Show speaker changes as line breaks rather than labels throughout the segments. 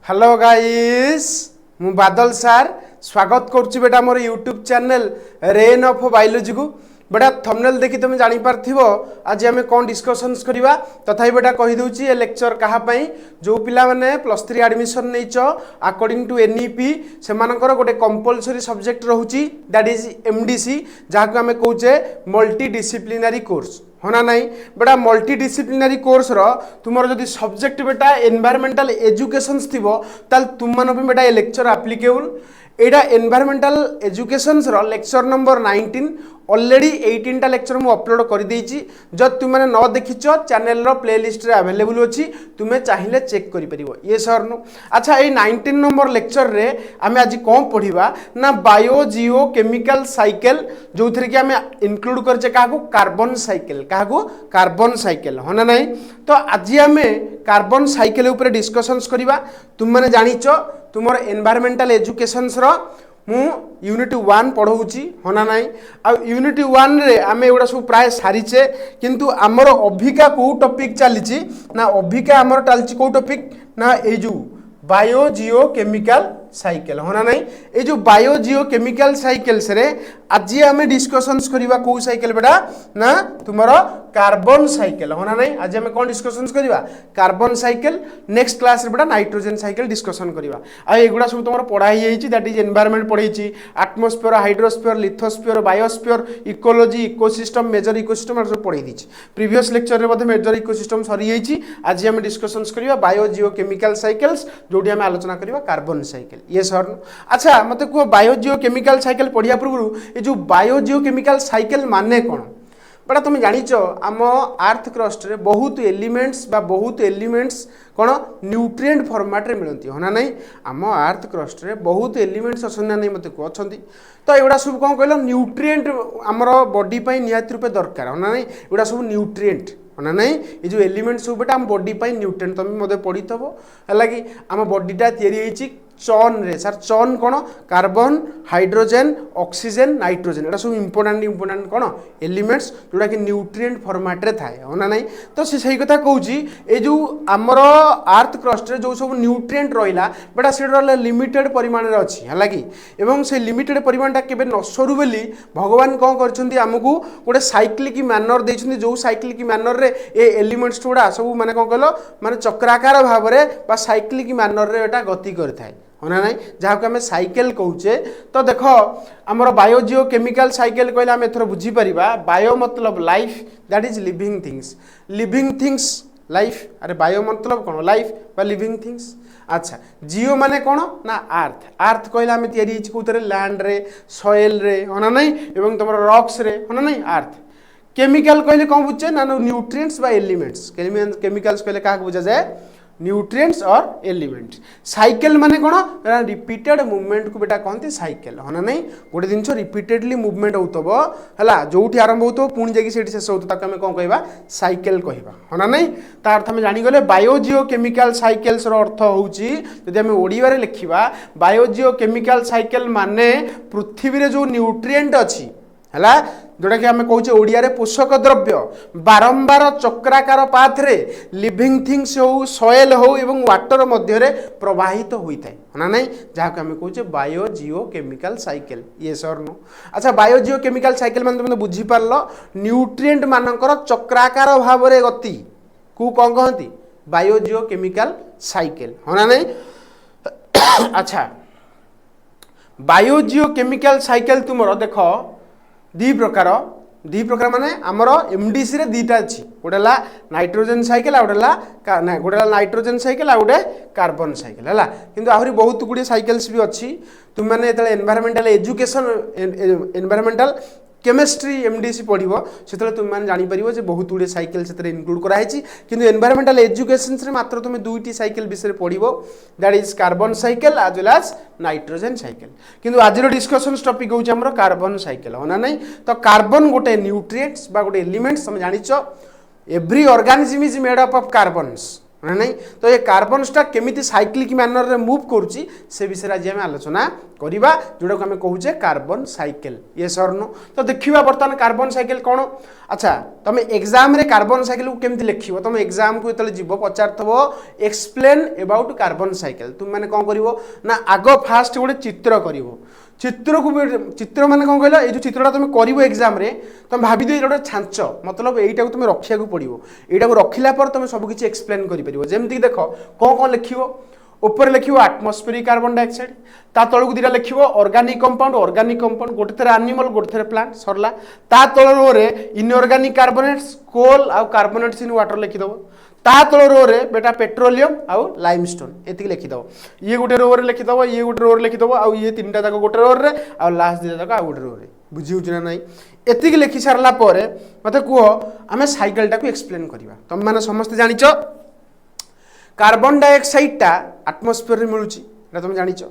Hello guys मु बादल सार स्वागत करुच्ची बेटा मोर YouTube channel reign of biology को बेटा थंबनेल देखि तुम जानि पारथिबो आज आमे कोन डिस्कशंस करबा तथापि बेटा कहि दउची ए लेक्चर कहा पई जो पिला माने +3 एडमिशन नैच अकॉर्डिंग टू एनईपी से मानकर गोटे कंपलसरी सब्जेक्ट रहउची दैट इज एमडीसी जाको आमे कहूचे मल्टी डिसिप्लिनरी कोर्स होना नहीं बेटा मल्टी डिसिप्लिनरी कोर्स रो तुमर जदि सब्जेक्ट बेटा एनवायरमेंटल एजुकेशन थिबो ताल तुम मन पे बेटा ए लेक्चर एप्लीकेबल एडा एनवायरमेंटल एजुकेशन रो लेक्चर नंबर 19 ऑलरेडी 18 टा लेक्चर मु अपलोड कर देइची जब तुम माने न देखिचो चैनल रो प्लेलिस्ट रे अवेलेबल अछि तुमे चाहिले चेक करि परिबो ये सर नो अच्छा ए 19 नंबर लेक्चर रे आमे आज कोन पढिबा ना बायो जियो केमिकल साइकिल जो थरे कि आमे इंक्लूड करचे काको कार्बन साइकिल होना नहीं तो आज आमे कार्बन साइकिल ऊपर डिस्कशंस करिबा तुम माने जानिचो तुमर एनवायरमेंटल एजुकेशन रो मु यूनिट 1 पढ़ौची होना नहीं आ यूनिट 1 रे आमे एडा सब प्राय सारीचे किंतु हमर अभिका को टॉपिक चलीची ना अभिका हमर चलची को टॉपिक ना ए जो बायो जियो केमिकल साइकिल होना नहीं ए जो बायो जियो केमिकल साइकिल्स रे आज आमे डिस्कशंस करिबा को साइकिल बेटा ना तुमरो कार्बन साइकिल होना नहीं आज आमे कोन डिस्कशंस करिबा कार्बन साइकिल नेक्स्ट क्लास रे बेटा नाइट्रोजन साइकिल डिस्कशन करिबा आ एगुडा सब तुमरो पढ़ाई हेची दैट इज एनवायरनमेंट पढ़ेची atmosphere hydrosphere lithosphere biosphere ecology ecosystem major ecosystem सब पढ़ाई दीची प्रीवियस लेक्चर रे मध्ये मेजर इकोसिस्टम सरी हेची आज आमे डिस्कशंस करिबा बायो जियो केमिकल साइकिल्स जोडी आमे आलोचना करिबा कार्बन साइकिल ये सर अच्छा मत कह बायो जियो केमिकल साइकिल पढ़िया पूर्व ये जो बायो जियो केमिकल साइकिल माने कौन बेटा तुम जानिच आम अर्थ क्रस्ट रे बहुत एलिमेंट्स कौन न्यूट्रिएंट फॉर्मेट रे मिलती होना नहीं आम अर्थ क्रस्ट रे बहुत एलिमेंट्स अच्छा नहीं मत कह अच्छा तो एगुड़ा सब कौन कहल न्यूट्रिएंट आमर बॉडी पे निहाती रूपे दरकार होना नहीं एगुड़ा सब न्यूट्रिएंट होना नहीं ये जो एलिमेंट सब बेटा आम बॉडी पे न्यूट्रिएंट तुम मते पढ़ी थबो हला कि आम बॉडीटा तैयारी होईची चौन रे सर चौन कौन कार्बन हाइड्रोजन ऑक्सीजन नाइट्रोजन एटा सब इंपोर्टेंट कौन एलिमेंट्स जोड़ा कि न्यूट्रिएंट फॉर्मेट रे थाए होना नहीं तो से सही कथा कहूची ए जो आमर अर्थ क्रस्ट रे जो सब न्यूट्रिएंट रहिला बेटा सेटा लिमिटेड परिमाण रे अछि हला कि एवं से लिमिटेड परिमाणटा केबे नसरु बेली भगवान कोन करछन्ती हमकु गोटे साइक्लिक मैनर देछन्ती जो साइक्लिक मैनर रे ए एलिमेंट्स गुडा सब माने कोन कहलो माने चक्राकार भाव रे बा साइक्लिक मैनर रे एटा गति करथाय होना नहीं जहाँ को आम साइकिल कहूचे तो देख आमर बायो जियो केमिकल साइकिल कहले आम एथर बुझी परिबा बायो मतलब life that is living things life अरे बायो मतलब कौन लाइफ बा लिविंग थिंग्स अच्छा जियो माने कौन ना अर्थ कहले आम तैयारी कौन लैंड रे सॉइल रे होना नहीं एवं तुम रॉक्स रे होना नहीं अर्थ केमिकल कहले कौन बुझे ना न्यूट्रिएंट्स बा एलिमेंट्स केमिकल्स कहले क्या बुझा जाए न्यूट्रिएंट्स और एलिमेंट्स साइकिल माने कौन रिपीटेड मूवमेंट को बेटा कहते साइकिल होना नहीं गोटे जिन रिपीटेडली मूवमेंट होतबो हला जोठी आरंभ होतो पुणी जाकी सेठी शेष होतो ताके हमें कोन कहबा साइकिल कहबा होना नहीं ता अर्थ हमें जानि गले बायो जियो केमिकल साइकिल्स रो अर्थ होउची यदि हमें ओडिया रे लिखिबा बायो जियो केमिकल साइकिल माने पृथ्वी रे जो न्यूट्रिएंट अछि हला जोटा कि आम कहे ओडिया रे पोषक द्रव्य बारंबार चक्राकार पाथ रे लिविंग थिंग्स हो सॉइल हो एवं वाटर मध्य रे प्रवाहित होता है ना नहीं जहाँ को आम कहे बायो जियो केमिकल साइकिल ये सर नो अच्छा बायो जियो केमिकल साइकिल मान तुम बुझी पारल न्यूट्रिएंट मानकर चक्राकार भाव रे गति को कौन कहती बायो जियो केमिकल साइकिल होना नहीं अच्छा बायो जियो केमिकल साइकिल तुम देख दी प्रकार माने आमर एमडीसी रे दीटा अछि गोटेला नाइट्रोजन साइकिल आ गोटेला नाइट्रोजन साइकिल आ गोटे कार्बन साइकिल है किंतु आहुरी बहुत गुडी साइकिल्स भी अच्छी तुम माने एतले environmental education environmental chemistry MDC पढ़िबो सेतले तुम मान जानि परिबो जे बहुत गुडी साइकिल सेतरे इंक्लूड करा हैछि किंतु एनवायरमेंटल एजुकेशन रे मात्र तुम दुईटी साइकिल विषय पढ़िबो that is carbon cycle as well as nitrogen cycle किंतु आजिरो डिस्कशन टॉपिक होछि हमरो कार्बन साइकिल होना नहीं तो कार्बन गोटे न्यूट्रिएंट्स बा गोटे एलिमेंट्स हम जानिचो every organism is made up of carbons ना नहीं। तो ये कार्बनटा केमिति साइक्लिक मैनर रे मूव करूची से विषय आज आम आलोचना करवा जोटा को आम कहूचे कार्बन साइकिल। ये सर नो तो देखा बर्तमान कार्बन साइकिल कौन। अच्छा तुम एग्जाम रे कार्बन साइकिल को केमिति लिखिबो तुम एग्जाम को जतले जीवो पचारथबो एक्सप्लेन अबाउट कार्बन साइकिल तुम माने कोन करिवो ना आग फास्ट गोटे चित्र करिवो चित्र को चित्र माने कौन कहला ये जो चित्रटा तुम करिवो एग्जाम रे तुम भाभी दे गोटे छांच मतलब एटा को तुम रखिया को पड़िवो एटा को रखिला पर तुम सब किछि एक्सप्लेन करि परिवो जेमति देखो कोन कोन लिखिवो ऊपर लिखिवो एटमॉस्फेरिक कार्बन डाइऑक्साइड ता तळକୁ दिरा लिखिवो ऑर्गेनिक कंपाउंड गोटे थरे एनिमल गोटे थरे प्लांट सरला ता तळ रो रे इनऑर्गेनिक कार्बोनेट्स कोल आ कार्बोनेट्स इन वाटर लिखि दबो ता तळ रो रे बेटा पेट्रोलियम आउ लाइमस्टोन एति लिखि दबो ये गोटे रो रे लिखि दबो ये गोटे रो रे लिखि दबो आ ये तीनटा जाक गोटे रो रे आ लास्ट दिटा जाक आ गोटे रो रे बुझी होछ ना नाही एति लिखि सारला परे मते कुहो आमे साइकिल टा को एक्सप्लेन करबा तुम माने समस्त जानिचो कार्बन डाइऑक्साइड टा एटमॉस्फेयर रे मिलुची एटा तुम जानिचो।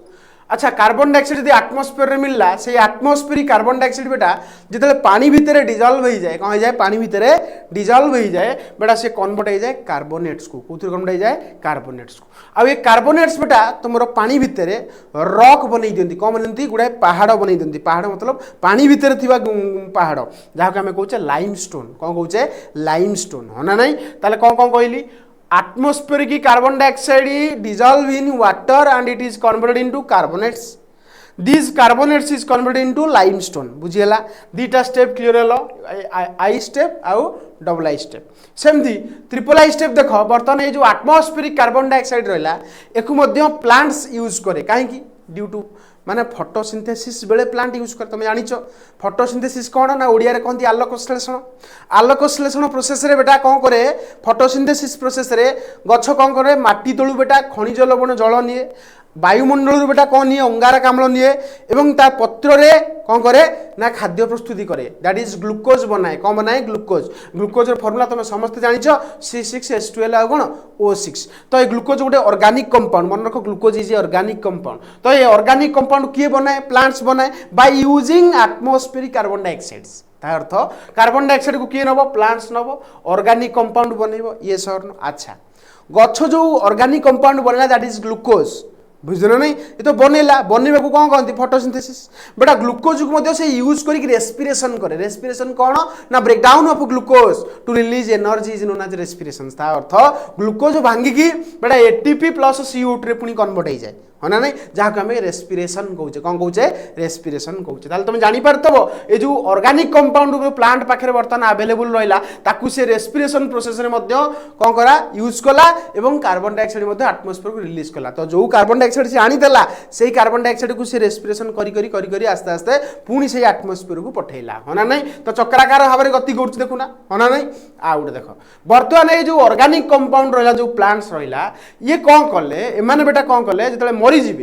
अच्छा कार्बन डाइऑक्साइड यदि एटमॉस्फेयर रे मिलला से एटमॉस्फेरिक कार्बन डाइऑक्साइड बेटा जितले पानी भितरे डिसॉल्व हो जाए कौन हो जाए पानी भितरे डिसॉल्व हो जाए बेटा से कन्वर्ट हो जाए कार्बोनेट्स को कोथि कन्वर्ट हो जाए कार्बोनेट्स को आ ये कार्बोनेट्स बेटा तुमरो पानी भितरे रॉक बनै दियंती कोन बनंती गुडा पहाड़ बनै दियंती पहाड़ मतलब पानी भितरे थिबा पहाड़ जहा हम कहूचे लाइमस्टोन कोन कहूचे लाइमस्टोन होना नहीं ताले कोन कोन कहली atmospheric carbon dioxide dissolve in water and it is converted into carbonates. These carbonates is converted into limestone. बुझीला दीटा स्टेप क्लियर हलो आई स्टेप आउ डबल आई स्टेप सेमती ट्रिपल आई स्टेप देखो बर्तमान ये जो एटमॉस्फेरिक कार्बन डाइऑक्साइड रहला एको मध्य प्लांट्स यूज करे काहे की ड्यू टू माने फोटोसिंथेसिस बेले प्लांट यूज कर तुम जानिଛ फोटोसिंथेसिस कौन ना ओडिया रे कहती आलोक संश्लेषण प्रोसेस रे बेटा कौन करे फोटोसिंथेसिस प्रोसेस रे गछ कौन करे माटी तळु बेटा खनिज लवण जल निये वायुमंडल बेटा कौन निये अंगारक अम्ल निये एवं ता पत्र रे कौन करे ना खाद्य प्रस्तुति करे दैट इज ग्लूकोज बनाए कौन बनाए ग्लूकोज रो फार्मूला तुम समस्त जानिछ C6H12 आ कोन O6 तो ये ग्लूकोज गोटे ऑर्गेनिक कंपाउंड मन रखो ग्लूकोज इज ऑर्गेनिक कंपाउंड तो ये ऑर्गेनिक कंपाउंड किए बनाए प्लांट्स बनाए by using atmospheric carbon dioxides ता अर्थ कार्बन डाइऑक्साइड को किए नबो प्लांट्स नबो ऑर्गेनिक कंपाउंड बनेबो ये सर अच्छा गछ जो ऑर्गेनिक कंपाउंड बनेला दैट इज ग्लूकोज बुझल नहीं ये तो बनैला बनने को कौन कहते फोटोसिंथेसिस बेटा ग्लूकोज को से यूज करके रेस्पिरेशन करे रेस्पिरेशन कौन ना breakdown of glucose to release energy is known as respiration ता अर्थ ग्लूकोज भांगी की बेटा एटीपी प्लस CO2 रे पुनी कन्वर्ट हो जाए होना नहीं जहाँ को रेस्पिरेशन कहूचे कौन कहूचे रेस्पिरेशन कहूचे ताले तुम जानि पारतबो ए जो ऑर्गेनिक कंपाउंड प्लांट पाखे बर्तमान अवेलेबल रहिला ताकू से रेस्पिरेशन प्रोसेस रे मध्य कौन करा यूज कला एवं कार्बन डाइऑक्साइड मध्य एटमॉस्फेयर को रिलीज कला तो जो कार्बन डाइऑक्साइड से आनी देला सेही कार्बन डाइऑक्साइड को से रेस्पिरेशन करी आस्ते आस्ते पुणी से एटमॉस्फेयर को पठेला होना नहीं तो चक्राकार भाव में गति करूछ देखुना होना नहीं आ उठे देख बर्तमान ये जो ऑर्गेनिक कंपाउंड रहिला जो प्लांट्स रहिला ये कौन कले एमाने बेटा कौन कले जतले मरीजी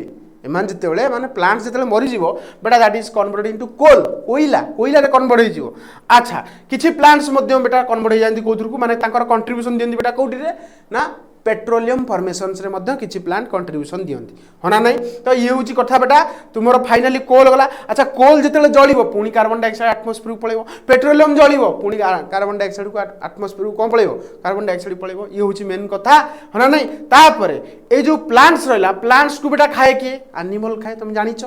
एमान जिते माने प्लांट जिते मरीज बेटा that is converted into coal कोइला रे कन्वर्ट हो अच्छा किछि प्लांट्स मध्य बेटा कन्वर्ट हो जांती कोथुर को माने तांकर कंट्रीब्यूशन दियंती बेटा कोठी रे ना पेट्रोलियम फॉर्मेशंस रे मध्य किछि प्लांट कंट्रीब्यूशन दियंती होना नहीं तो ये होची कथा बेटा तुमरो फाइनली कोल गला अच्छा कोल जिते जलिबो पुनी कार्बन डाइऑक्साइड एटमॉस्फेयर को पळेबो पेट्रोलियम जलिबो पुनी कार्बन डाइऑक्साइड को एटमॉस्फेयर को कोन पळेबो कार्बन डाइऑक्साइड पळेबो ये होची मेन कथा होना नहीं तापरे ए जो प्लांट्स रहला प्लांट्स को बेटा खाए के एनिमल खाए तुम जानिछ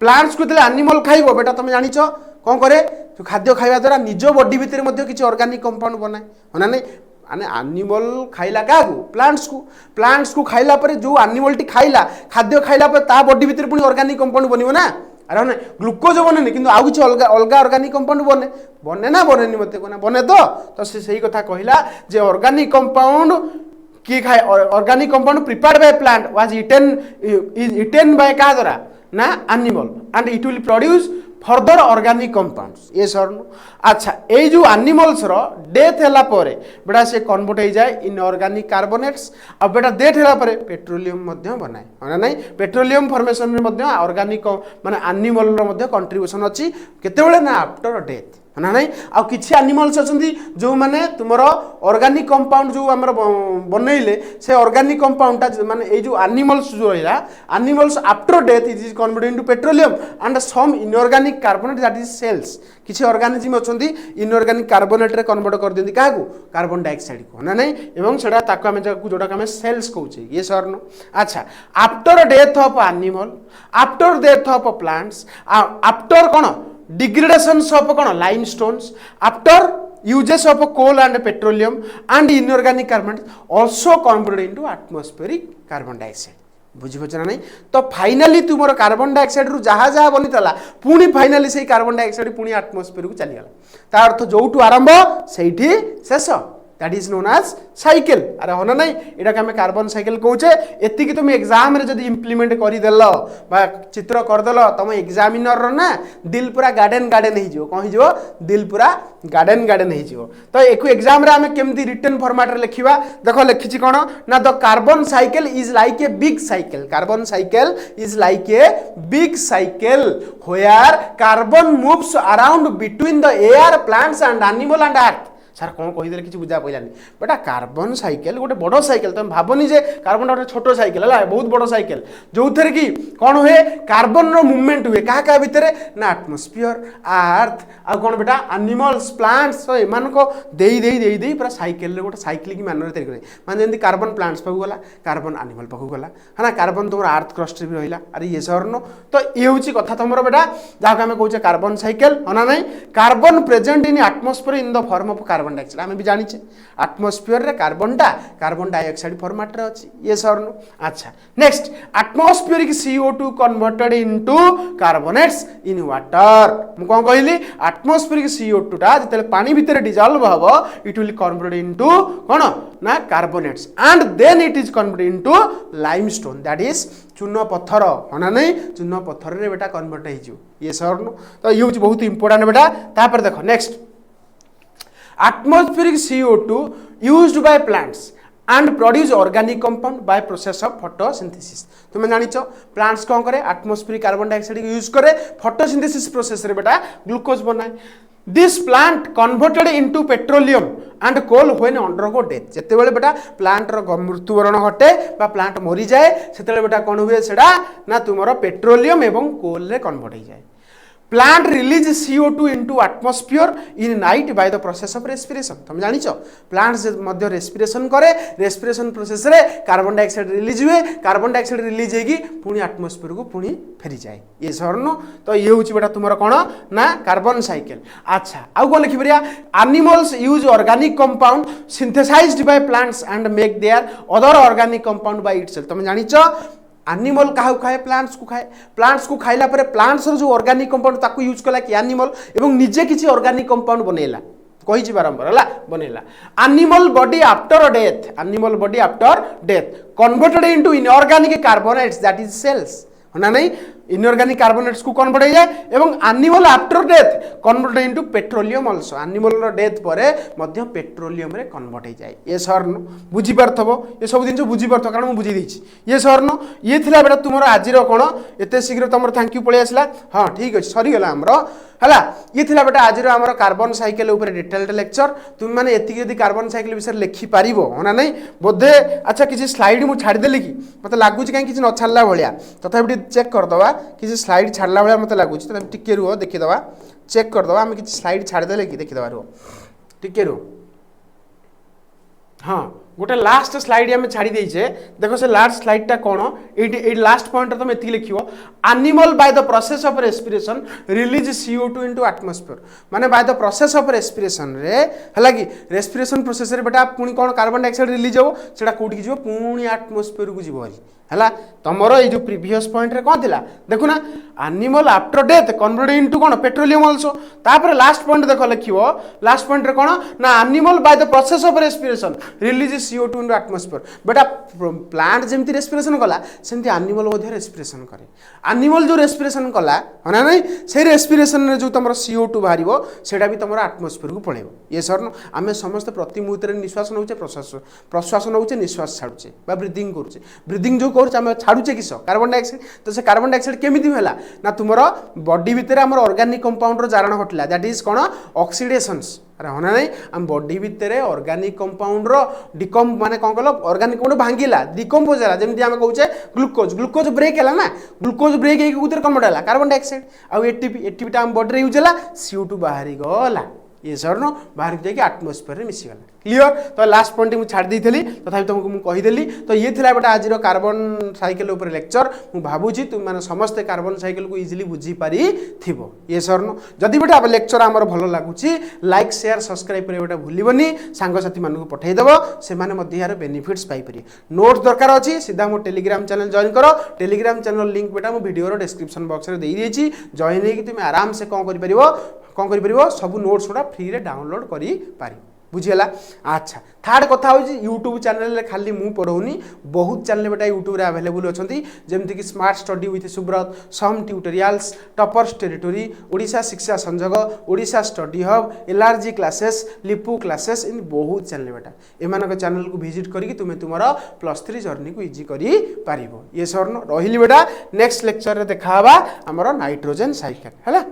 प्लांट्स को तले एनिमल खाइबो बेटा तुम जानिछ कोन करे जो खाद्य खाइबा द्वारा निज बॉडी भितर मध्य किछि ऑर्गेनिक कंपाउंड बनाए होना नहीं माने एनिमल खाइला क्या प्लांट्स को खाइला पर जो एनिमल टी खाइला खाद्य खाइला पर ता बॉडी भीतर पुनी ऑर्गेनिक कंपाउंड बनिवो ना अरे ना ग्लूकोज बने किंतु आउ किछि अलग ऑर्गेनिक कंपाउंड बने ना बने मते कोना बने तो से सही कथा कहिला जे ऑर्गेनिक कंपाउंड की खाए organic compound prepared by plant was eaten by का द्वारा ना animal and it will produce further organic compounds ये सर अच्छा ये जो एनिमल्स रो डेथ हैला परे बेटा से कन्वर्ट हो जाए इन ऑर्गेनिक कार्बोनेट्स अब बेटा डेथ हैला परे पेट्रोलियम मध्य बनाए होना नहीं पेट्रोलियम फॉर्मेशन में मध्य ऑर्गेनिक माने एनिमल रो मध्य कंट्रीब्यूशन अछि केतेबेले ना आफ्टर डेथ ना नहीं आ किछि एनिमल्स अछंती जो माने तुमर ऑर्गेनिक कंपाउंड जो हमर बनैले से ऑर्गेनिक कंपाउंड ता माने ए जो एनिमल्स जो रहिला animals after death is converted into petroleum and some inorganic carbonate that is cells किछि ऑर्गेनिज्म अछंती इनऑर्गेनिक कार्बोनेट रे कन्वर्ट कर देंती काकू कार्बन डाइऑक्साइड को ना नहीं एवं सेटा ताको हमें जोटा हमें सेल्स कहउछे ये सर नो अच्छा after death of animal after death of plants after cone डिग्रेडेशंस of cone limestones after uses of coal and petroleum and inorganic carbon also converted into atmospheric carbon dioxide बुझीपच ना नहीं तो finally तुम carbon dioxide रु जहाँ जहाँ बनी पुणी finally से कार्बन डाइऑक्साइड पुणी आटमोस्फियर को चलीगला तार अर्थ जो आरंभ से शेष that is known as cycle अरे हो ना नहीं यहाँ आम कार्बन साइकिल कौचे एति तुम एग्जाम रे जदि इम्प्लीमेंट करदेल चित्र करदेल तुम एग्जामिनर ना दिल पूरा गार्डन गार्डन हो कौन हो दिल पूरा गार्डन गार्डन हो तो एक एग्जाम रे आम केमती रिटन फॉर्मेट रे लिखिबा देखो लिखिछि कोन ना the carbon cycle is like a big cycle carbon cycle is like a big cycle where carbon moves around between the air plants and animal and earth sir कौन कहीदे किसी बुझा पाइलानी बेटा कार्बन साइकिल गोटे बड़ cycle तुम भावनी जे carbon गोटे छोट cycle है बहुत बड़ साइकिल जो थे कि कौन हुए कार्बन मूवमेंट हुए क्या क्या भितर ना आटमोस्फियर अर्थ आ कौन बेटा एनिमल्स प्लांट्स तो एमान को दे पूरा साइकिल गोटे साइकिल की मानर तैयारी करें माने जमी कार्बन प्लांट्स पाक गला कार्बन एनिमल पाक गला है ना कार्बन तुम अर्थ क्रस्ट भी रहा अरे ये सर नो तो ये हूँ कथा तुम बेटा जहाँ आम कहे कार्बन साइकिल है ना carbon present in atmosphere in the form of carbon dioxide आम भी जानी आटमोस्फियर रे कार्बन डाइऑक्साइड फॉर्मेट रे अच्छी ये सर नो अच्छा next atmospheric CO2 converted into carbonates in water मु कौन कहली आटमोस्फियरिक CO2 टा जते पानी भितर डिजॉल्व हबो इट विल कन्वर्टेड इनटू कोन ना carbonates and then it is converted into limestone that is चूर्ण पत्थर होना नहीं चूर्ण पत्थर रे बेटा कन्वर्ट हो ये सर नो तो ये बहुत इंपोर्टेंट बेटा तापर देखो next atmospheric CO2 used by plants and produce organic compound by process of photosynthesis तुम जानिछ प्लांट्स कौन करे atmospheric कार्बन डाइऑक्साइड यूज करे photosynthesis प्रोसेस रे बेटा ग्लूकोज बनाए this plant converted into petroleum and coal when undergo death जेते बेले बेटा प्लांट रो मृत्युवरण घटे बा प्लांट मरी जाए सेते बेटा कौन हुए सेडा ना तुमरो पेट्रोलियम एवं कोल रे कन्वर्ट हो जाए plant release CO2 into atmosphere in night bye the process of respiration तुम जानिछ प्लांट्स मध्य रेस्पिरेशन करे रेस्पिरेशन प्रोसेस रे कार्बन डाइऑक्साइड रिलीज हुए कार्बन डाइऑक्साइड रिलीज हेगी पुणी एटमॉस्फियर को पुणी फेरी जाए ये सरनो तो ये होची बेटा तुमरा कोन ना कार्बन साइकिल अच्छा आउ कोन लिखि बरिया animals use organic compound synthesized by plants and make their other organic compound by itself तुम जानिछ एनिमल क्या खाए प्लांट्स को खाइला पर प्लांट्स जो ऑर्गेनिक कंपाउंड ताको यूज कला कि एनिमल एवं निजे किसी ऑर्गेनिक कंपाउंड बनेला कही बारंबार है बनेला animal body after death converted into inorganic carbonates that is cells ना नहीं इनऑर्गेनिक कार्बोनेट्स को कन्वर्ट हो जाए एवं animal after death convert into petroleum also animal death परे मध्य पेट्रोलियम रे कन्वर्ट हो जाए ये सर नो बुझी पारथबो ये सब दिन बुझी पारथो कारण मु बुझी देछि ये सर नो ये थिला बेटा तुमरो आजिर कोन एते शीघ्र तुमरो थैंक यू पळे आसला हां ठीक अछि सरी गेला हमरो हला ये थिला बेटा आजिर हमरो कार्बन साइकिल ऊपर डिटेल्ड लेक्चर तुम माने एति यदि कार्बन साइकिल विषय लिखि पारिबो होना नहीं बोधे अच्छा किछि स्लाइड मु छाडी देली कि मते लागु छि काई किछि न छाडला भलिया तथापि चेक कर दवा किसी स्लाइड छाड़ला भाया मत लगुच टिके रुह देखीदे चेक करदे आम कि स्लाइड छाड़दे कि देखीदे रुह टिके रुह हाँ गोटे लास्ट स्लाइड आम छाड़ी देचे देख से लास्ट स्लाइडटा कौन ये लास्ट पॉइंट तुम ये लिख animal by the process of respiration release CO2 into atmosphere माने by the process of respiration रे हला कि रेस्पिरेशन प्रोसेस रे बेटा पुणी कौन कार्बन डाइऑक्साइड रिलीज हो सेटा कोठी जीव पुणी एटमॉस्फियर को जीव हरी है तुमर ये जो प्रीवियस पॉइंट रे कौन थिला देखु ना animal after death convert into कौन पेट्रोलियम आल्सो तापर लास्ट पॉइंट देख लिखियो लास्ट पॉइंट रे कौन ना animal by the process of respiration release CO2 in atmosphere बेटा प्लांट जमती रेस्पिरेशन कला सेमती एनिमल मध्य रेस्पिरेशन करे एनिमल जो रेस्पिरेशन कला है ना से रेस्पिरेशन रे जो तुम CO2 बाहर सेटा भी तुम एटमॉस्फेयर को पड़ेब ये सर आम समस्त प्रति मुहूर्त निश्वास नौचे प्रश्वास नौचे निश्वास छाड़ुचे ब्रिदिंग करुचे ब्रिदिंग जो करुचे छाड़ुचे किस कार्बन डाइऑक्साइड तो से कार्बन डाइऑक्साइड केमिति होला ना तुमर बॉडी भितर आम ऑर्गेनिक कंपाउंड जारण घटला दैट इज कौन ऑक्सीडेशंस अरे होना नहीं आम बॉडी भितर ऑर्गेनिक कंपाउंड डिकम माने कौन कहल ऑर्गेनिक कंपाउंड भांगिला डिकम्पोज है जमी आम कहूचे ग्लूकोज ग्लूकोज ब्रेक है ना ग्लूकोज ब्रेक होकर कौन है कार्बन डाइऑक्साइड आउ एटीपी एटीपीटा आम बॉडी यूज है CO2 बाहरी गला ये सर न बाहर जाकि आटमोस्फेयर में मिसीगला क्लीयर तो लास्ट पॉइंट मुझे छाड़ दी तथापि तुमको मुझे कहीदेली तो ये थिला बेटा आज कार्बन साइकिल उपर लेक्चर मु भाबुची तुम माने समस्त कार्बन साइकिल को इजिली बुझी पारी थिबो ये सर न जदि बेटा लेक्चर आमर भलो लागुची लाइक शेयर सब्सक्राइब करे बेटा भूलिबनी सांग साथी मानक पठेई देबो से माने मध्ये यार बेनिफिट्स पाई परिए नोट्स दरकार अछि सीधा मो टेलीग्राम चैनल जॉइन करो टेलीग्राम चैनल लिंक बेटा मो वीडियो रो डिस्क्रिप्शन बॉक्स रे देई देछि जॉइन हेकि तुम आराम से कौन करि परिबो कौन कर सब नोट्स गुड़ा फ्री रे डाउनलोड करी पारि बुझीगला अच्छा थर्ड कथा हो यूट्यूब चैनल खाली मु पढ़ौनी बहुत चैनल बेटा यूट्यूब रे अवेलेबल अच्छी जमती कि smart study with Subrat some tutorials toppers territory Odisha शिक्षा संजोग Odisha study hub LRG classes Lipu classes इन बहुत चैनल बेटा एमान चैनल को विजिट करके तुम्हें तुम +3 जर्नी को इजी करी पारिबो ये सर रही बेटा नेक्स्ट लेक्चर रे देखा आमर नाइट्रोजन साइकिल है।